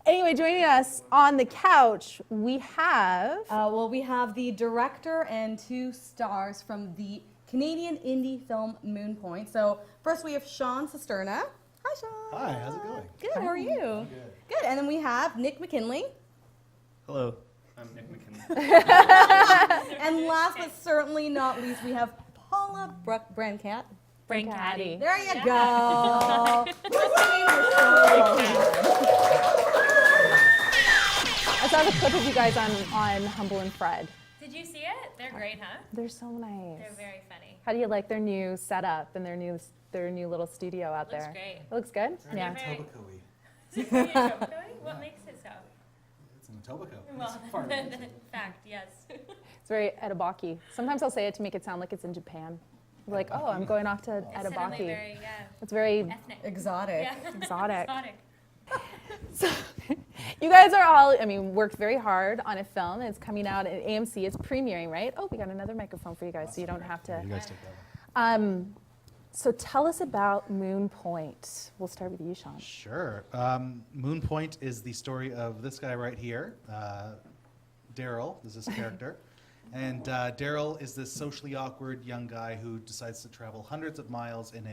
Anyway, joining us on the couch, we have... we have the director and 2 stars from the Canadian indie film Moon Point. So first we have Sean Cisterna. Hi, Sean. Hi, how's it going? Good, how are you? Good. Good, and then we have Nick McKinley. Hello, I'm Nick McKinley. And last but certainly not least, we have Paula Brancat. Brancati. There you go. I saw the clip of you guys on Humble and Fred. Did you see it? They're great, huh? They're so nice. They're very funny. How do you like their new setup and their new little studio out Looks there? great. It looks good? Very Yeah. very- Etobicoke. What makes it so? It's in Etobicoke. Well, It's far away. fact, yes. It's very Etobaki. Sometimes I'll say it to make it sound like it's in Japan. I'm like, oh, I'm going off to It's suddenly Etobaki. very, It's very ethnic. Exotic. Yeah. exotic. Exotic. So, you guys are all, worked very hard on a film. It's coming out at AMC. It's premiering, right? Oh, we got another microphone for you guys, so you don't have to. You guys take that one. So tell us about Moon Point. We'll start with you, Sean. Sure. Moon Point is the story of this guy right here, Daryl. This is his character. And Daryl is this socially awkward young guy who decides to travel hundreds of miles in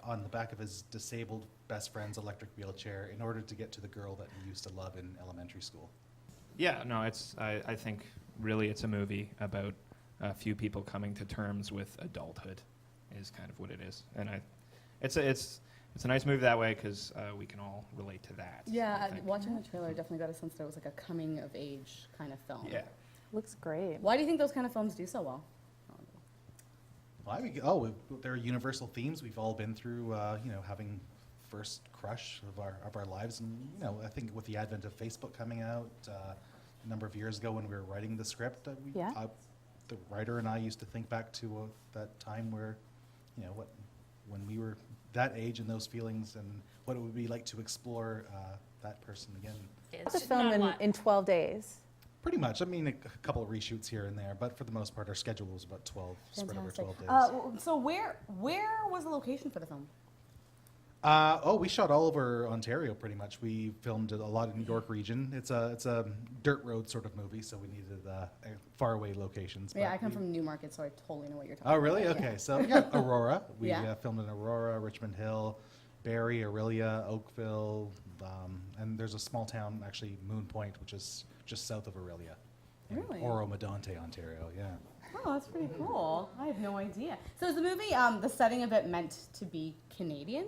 on the back of his disabled best friend's electric wheelchair in order to get to the girl that he used to love in elementary school. Yeah, no, I think really it's a movie about a few people coming to terms with adulthood, is kind of what it is, and it's a nice movie that way because we can all relate to that. Yeah, I think. watching the trailer, I definitely got a sense that it was like a coming of age kind of film. Yeah. Looks great. Why do you think those kind of films do so well? Well, there are universal themes we've all been through. Having first crush of our lives, and I think with the advent of Facebook coming out a number of years ago when we were writing the script, the writer and I used to think back to that time where, when we were that age and those feelings, and what it would be like to explore that person again. It's a film in 12 days. Pretty much. I mean, a couple of reshoots here and there, but for the most part, our schedule was about 12, spread over 12 days. So where was the location for the film? We shot all over Ontario pretty much. We filmed a lot in New York region. It's a dirt road sort of movie, so we needed faraway locations. Yeah, I come from Newmarket, so I totally know what you're talking about. Oh, really? Yeah. Okay, so yeah, Aurora. We Yeah. filmed in Aurora, Richmond Hill, Barrie, Orillia, Oakville, and there's a small town, actually, Moon Point, which is just south of Orillia. In Really? Oro-Medonte, Ontario, yeah. Oh, that's pretty cool. I have no idea. So is the movie, the setting of it meant to be Canadian?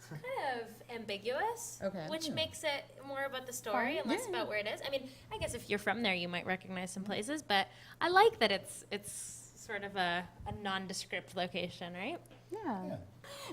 Kind of ambiguous, Okay. which makes it more about the story Fun. and less Yeah. about where it is. I mean, I guess if you're from there, you might recognize some places, but I like that it's sort of a nondescript location, right? Yeah.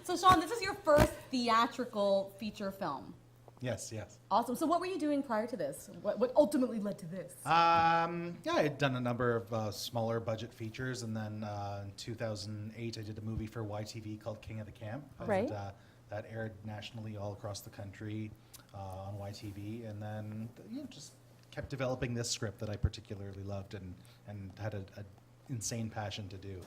So Sean, this is your first theatrical feature film. Yes, yes. Awesome. So what were you doing prior to this? What ultimately led to this? Yeah, I had done a number of smaller budget features, and then in 2008 I did a movie for YTV called King of the Camp. Right. And, that aired nationally all across the country on YTV, and then just kept developing this script that I particularly loved and had an insane passion to do.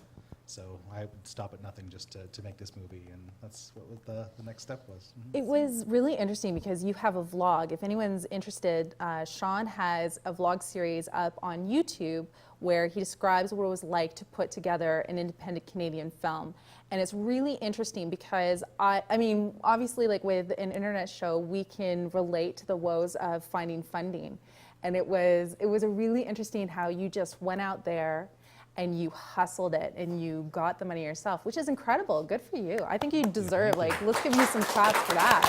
So I would stop at nothing just to make this movie, and that's what the next step was. Mhm. It was really interesting because you have a vlog. If anyone's interested, Sean has a vlog series up on YouTube where he describes what it was like to put together an independent Canadian film. And it's really interesting because, I mean, obviously, like with an internet show, we can relate to the woes of finding funding. And it was a really interesting how you just went out there and you hustled it and you got the money yourself, which is incredible. Good for you. I think you deserve, let's give you some claps for that.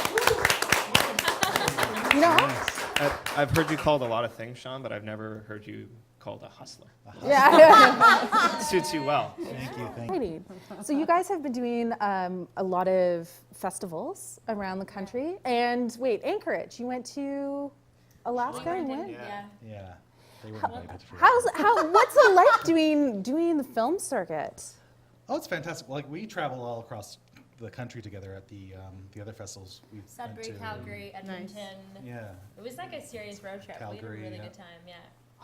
I've heard you called a lot of things, Sean, but I've never heard you called a hustler. Yeah. Suits you well. Thank you, thank you. Alrighty. So you guys have been doing a lot of festivals around the country. And wait, Anchorage, you went to Alaska and went? Yeah. Yeah, they were invited for What's it like doing the film circuit? Oh, it's fantastic. Like, we travel all across the country together at the other festivals we've been Sudbury, to. Calgary, Edmonton. Yeah. It was like a serious road trip. We had Calgary, a really yeah. good time, yeah.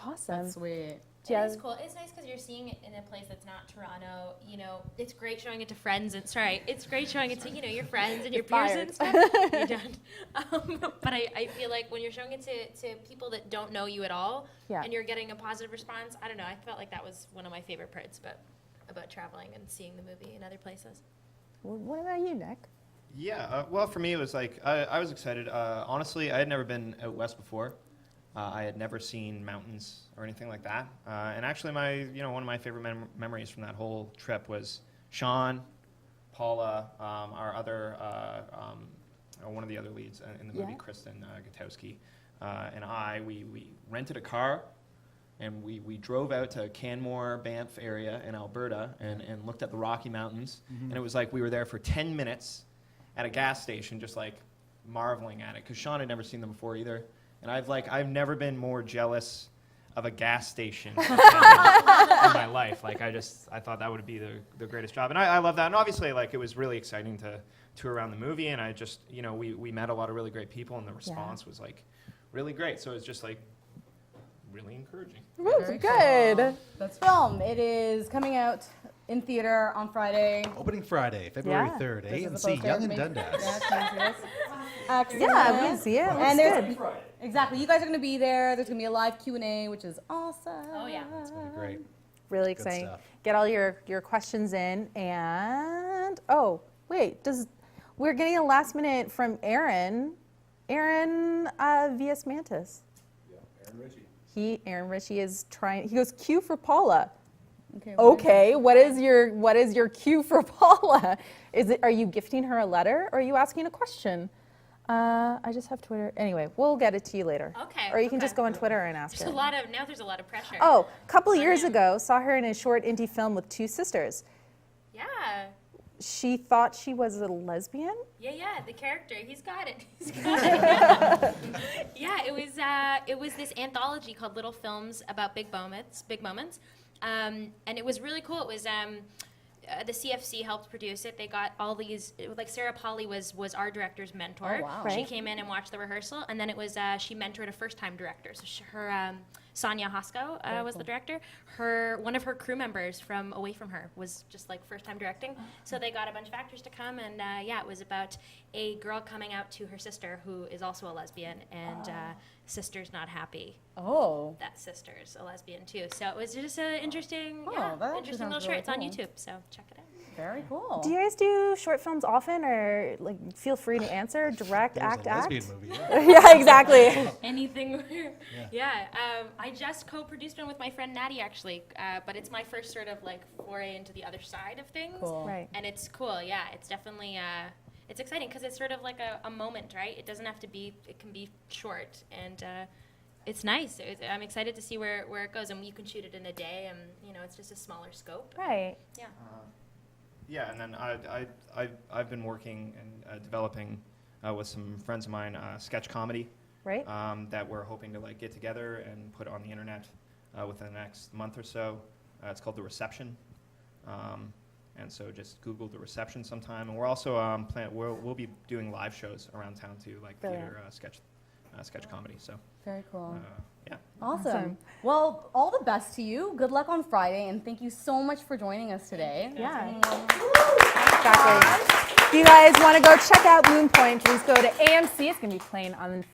Awesome. Sweet. It is cool. It's nice because you're seeing it in a place that's not Toronto. You know, it's great showing it to friends. It's great showing it to, you know, your friends and your peers and stuff. You're done. But I feel like when you're showing it to people that don't know you at all, Yeah. and you're getting a positive response, I don't know. I felt like that was one of my favorite parts about traveling and seeing the movie in other places. What about you, Nick? Yeah, well, for me, it was like, I was excited. Honestly, I had never been out west before. I had never seen mountains or anything like that. And actually, one of my favorite memories from that whole trip was Sean, Paula, our other, one of the other leads in the movie, Yeah. Kristen Gutowski, and we rented a car. And we drove out to Canmore, Banff area in Alberta and looked at the Rocky Mountains. And it was like we were there for 10 minutes at a gas station, just like marveling at it. Because Sean had never seen them before either. And I've never been more jealous of a gas station in my life. Like I thought that would be the greatest job. And I love that. And obviously, like, it was really exciting to tour around the movie. And I just, we met a lot of really great people and the response was like really great. So it was just like, really encouraging. Very Good. cool. That's film. It is coming out in theater on Friday. Opening Friday, February Yeah. 3rd, This is the A&C, poster. Young and Make- Dundas. Yeah, can you see this? Excellent. Yeah, we can see it. And Looks there's exactly. You guys are going to be there. There's going to be a live Q&A, which is awesome. Oh, yeah. It's going to be great. Really Good exciting. stuff. Get all your questions in, and we're getting a last minute from Aaron vs Mantis. Yeah, Aaron Ritchie. Aaron Ritchie is trying. He goes Q for Paula. Okay. Okay, what is your cue for Paula? Are you gifting her a letter or are you asking a question? I just have Twitter. Anyway, we'll get it to you later. Okay, Or you can okay. just go on Twitter and ask There's her. there's a lot of pressure. Oh, a couple On years him. ago, saw her in a short indie film with two sisters. Yeah. She thought she was a lesbian. Yeah, the character, he's got it. Yeah, it was this anthology called Little Films about big moments, and it was really cool. It was the CFC helped produce it. They got all these, like Sarah Polly was our director's mentor. Oh, wow. She Right. came in and watched the rehearsal, and then it was she mentored a first-time director. So her Sonia Hosko was the director. One of her crew members from Away From Her was just like first-time directing. So they got a bunch of actors to come, and it was about a girl coming out to her sister who is also a lesbian, and sister's not happy Oh. that sister's a lesbian too. So it was just an interesting, Oh, that actually interesting sounds little really short. It's on cool. YouTube, so check it out. Very cool. Do you guys do short films often, or like feel free to answer, direct, There's act, a lesbian act? movie. Yeah, exactly. Anything. I just co-produced one with my friend Natty actually, but it's my first sort of like foray into the other side of things. Cool. Right. And it's cool. Yeah, it's definitely it's exciting because it's sort of like a moment, right? It doesn't have to be. It can be short, and it's nice. I'm excited to see where it goes, and you can shoot it in a day, and it's just a smaller scope. Right. Yeah. Yeah, and then I've been working and developing with some friends of mine sketch comedy Right. that we're hoping to like get together and put on the internet within the next month or so. It's called The Reception, and so just Google The Reception sometime. And we're also we'll be doing live shows around town too, like Brilliant. theater sketch comedy. So Very cool. yeah. Awesome. Awesome. Well, all the best to you. Good luck on Friday, and thank you so much for joining us today. Yeah. Exactly. If you guys want to go check out Moon Point, please go to AMC. It's going to be playing on